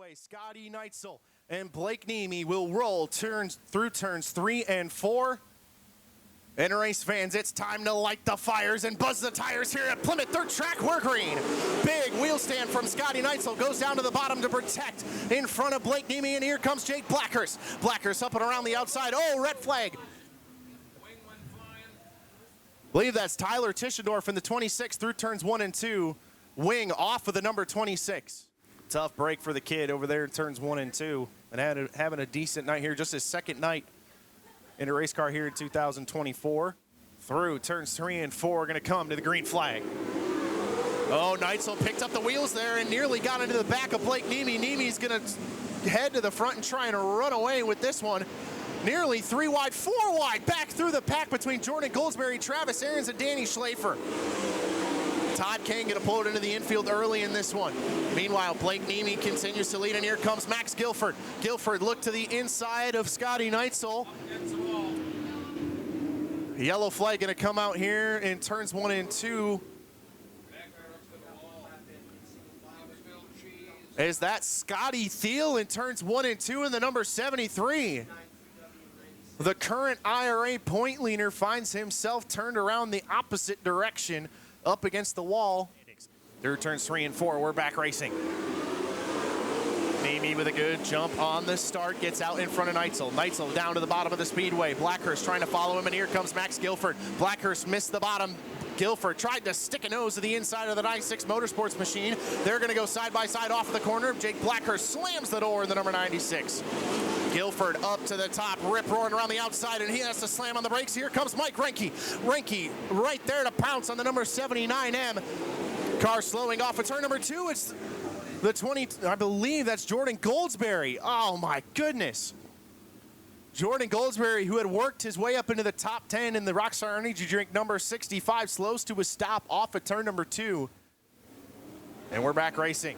Speedway, Scotty Neitzel and Blake Niemi will roll through turns 3 and 4. And race fans, it's time to light the fires and buzz the tires here at Plymouth Dirt Track. We're green. Big wheel stand from Scotty Neitzel goes down to the bottom to protect in front of Blake Niemi, and here comes Jake Blackhurst. Blackhurst up and around the outside. Oh, red flag. I believe that's Tyler Tischendorf in the 26 through turns 1 and 2. Wing off of the number 26. Tough break for the kid over there in turns 1 and 2. And having a decent night here, just his second night in a race car here in 2024. Through turns 3 and 4, going to come to the green flag. Oh, Neitzel picked up the wheels there and nearly got into the back of Blake Niemi. Niemi's going to head to the front and try and run away with this one. Nearly 3 wide, 4 wide, back through the pack between Jordan Goldsberry, Travis Aarons, and Danny Schlafer. Todd Kane going to pull it into the infield early in this one. Meanwhile, Blake Niemi continues to lead, and here comes Max Guilford. Guilford looked to the inside of Scotty Neitzel. Yellow flag going to come out here in turns 1 and 2. Is that Scotty Thiel in turns 1 and 2 in the number 73? The current IRA point leader finds himself turned around the opposite direction up against the wall. Through turns 3 and 4, we're back racing. Niemi with a good jump on the start, gets out in front of Neitzel. Neitzel down to the bottom of the speedway. Blackhurst trying to follow him, and here comes Max Guilford. Blackhurst missed the bottom. Guilford tried to stick a nose to the inside of the 96 Motorsports machine. They're going to go side by side off of the corner. Jake Blackhurst slams the door in the number 96. Guilford up to the top, rip roaring around the outside, and he has to slam on the brakes. Here comes Mike Reinke. Reinke right there to pounce on the number 79M. Car slowing off at turn number 2. It's the 20, I believe that's Jordan Goldsberry. Oh my goodness. Jordan Goldsberry, who had worked his way up into the top 10 in the Rockstar Energy Drink number 65, slows to a stop off at turn number 2. And we're back racing.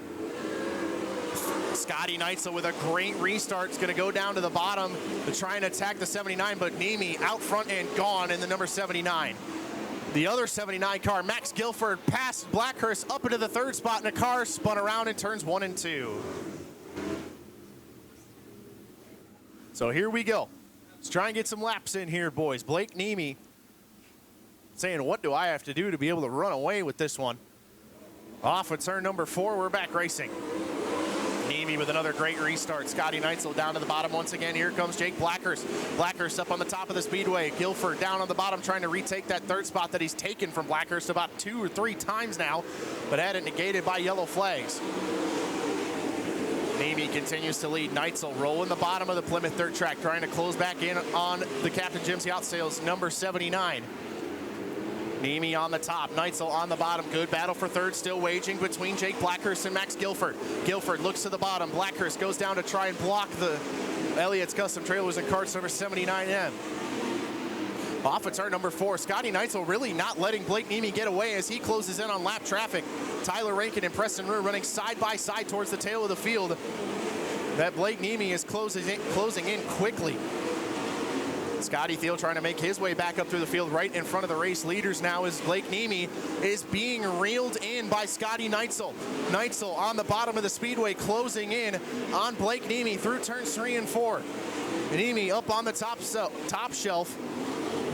Scotty Neitzel with a great restart is going to go down to the bottom to try and attack the 79, but Niemi out front and gone in the number 79. The other 79 car, Max Guilford, passed Blackhurst up into the 3rd spot, and a car spun around in turns 1 and 2. So here we go. Let's try and get some laps in here, boys. Blake Niemi saying, what do I have to do to be able to run away with this one? Off at turn number 4, we're back racing. Niemi with another great restart. Scotty Neitzel down to the bottom once again. Here comes Jake Blackhurst. Blackhurst up on the top of the speedway. Guilford down on the bottom trying to retake that 3rd spot that he's taken from Blackhurst about 2 or 3 times now, but had it negated by yellow flags. Niemi continues to lead. Neitzel rolling the bottom of the Plymouth Dirt Track, trying to close back in on the Captain Jim's Yacht Sales number 79. Niemi on the top, Neitzel on the bottom. Good battle for 3rd still waging between Jake Blackhurst and Max Guilford. Guilford looks to the bottom. Blackhurst goes down to try and block the Elliott's Custom Trailers and Carts number 79M. Off at turn number 4, Scotty Neitzel really not letting Blake Niemi get away as he closes in on lap traffic. Tyler Rankin and Preston Rue running side by side towards the tail of the field. That Blake Niemi is closing in quickly. Scotty Thiel trying to make his way back up through the field right in front of the race leaders now as Blake Niemi is being reeled in by Scotty Neitzel. Neitzel on the bottom of the speedway closing in on Blake Niemi through turns 3 and 4. Niemi up on the top shelf.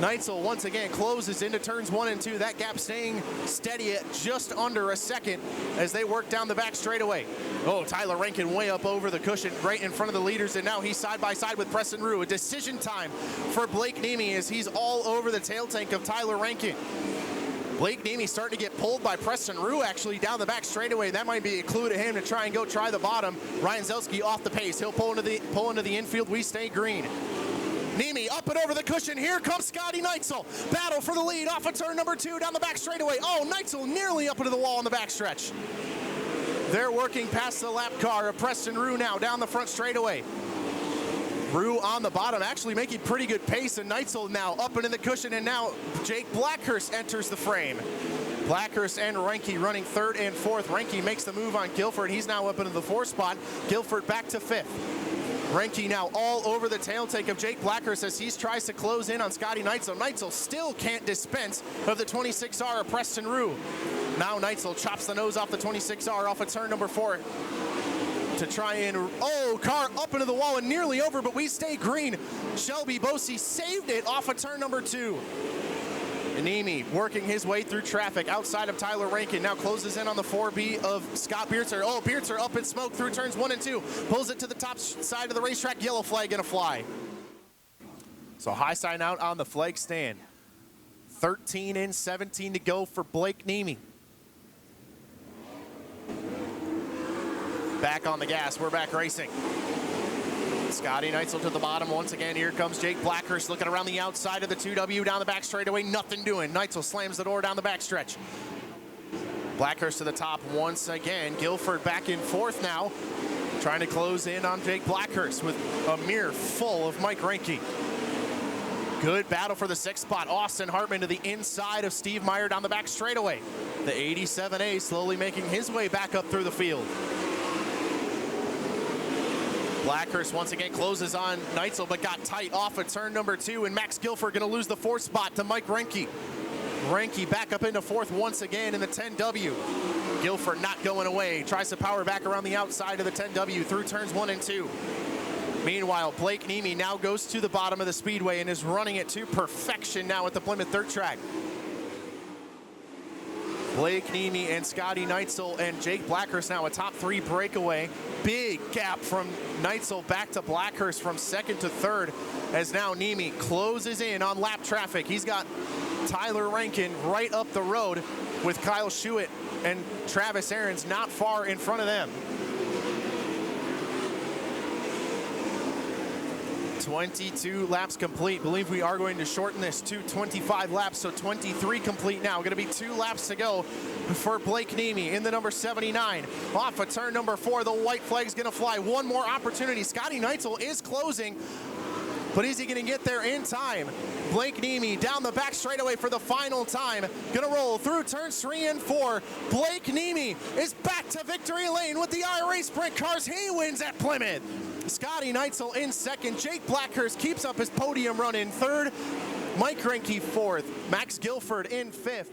Neitzel once again closes into turns 1 and 2. That gap staying steady at just under a second as they work down the back straightaway. Oh, Tyler Rankin way up over the cushion right in front of the leaders, and now he's side by side with Preston Rue. A decision time for Blake Niemi as he's all over the tail tank of Tyler Rankin. Blake Niemi starting to get pulled by Preston Rue actually down the back straightaway. That might be a clue to him to try and go try the bottom. Ryan Zelski off the pace. He'll pull into the infield. We stay green. Niemi up and over the cushion. Here comes Scotty Neitzel. Battle for the lead off of turn number 2 down the back straightaway. Oh, Neitzel nearly up into the wall on the backstretch. They're working past the lap car of Preston Rue now down the front straightaway. Rue on the bottom actually making pretty good pace, and Neitzel now up into the cushion, and now Jake Blackhurst enters the frame. Blackhurst and Reinke running 3rd and 4th. Reinke makes the move on Guilford. He's now up into the 4th spot. Guilford back to 5th. Reinke now all over the tail tank of Jake Blackhurst as he tries to close in on Scotty Neitzel. Neitzel still can't dispense of the 26R of Preston Rue. Now Neitzel chops the nose off the 26R off of turn number 4. to try and, oh, car up into the wall and nearly over, but we stay green. Shelby Bosey saved it off of turn number 2. Anemi working his way through traffic outside of Tyler Rankin. Now closes in on the 4B of Scott Beertzer. Oh, Beertzer up in smoke through turns 1 and 2. Pulls it to the top side of the racetrack. Yellow flag gonna fly. So high sign out on the flag stand. 13 and 17 to go for Blake Nemi. Back on the gas. We're back racing. Scotty Neitzel to the bottom once again. Here comes Jake Blackhurst looking around the outside of the 2W down the back straightaway. Nothing doing. Neitzel slams the door down the backstretch. Blackhurst to the top once again. Guilford back in fourth now. Trying to close in on Jake Blackhurst with a mirror full of Mike Reinke. Good battle for the 6th spot. Austin Hartman to the inside of Steve Meyer down the back straightaway. The 87A slowly making his way back up through the field. Blackhurst once again closes on Neitzel, but got tight off of turn number 2, and Max Guilford gonna lose the 4th spot to Mike Reinke. Reinke back up into 4th once again in the 10W. Guilford not going away, tries to power back around the outside of the 10W through turns 1 and 2. Meanwhile, Blake Nemi now goes to the bottom of the speedway and is running it to perfection now at the Plymouth Dirt Track. Blake Nemi and Scotty Neitzel and Jake Blackhurst now a top 3 breakaway. Big gap from Neitzel back to Blackhurst from 2nd to 3rd as now Nemi closes in on lap traffic. He's got Tyler Rankin right up the road with Kyle Schuett and Travis Aarons not far in front of them. 22 laps complete. Believe we are going to shorten this to 25 laps, so 23 complete now. Going to be 2 laps to go for Blake Nemi in the number 79. Off of turn number 4, the white flag's going to fly. One more opportunity. Scotty Neitzel is closing, but is he going to get there in time? Blake Nemi down the back straightaway for the final time. Going to roll through turns 3 and 4. Blake Nemi is back to victory lane with the IRA Sprint Cars. He wins at Plymouth. Scotty Neitzel in 2nd. Jake Blackhurst keeps up his podium run in 3rd. Mike Reinke 4th. Max Guilford in 5th.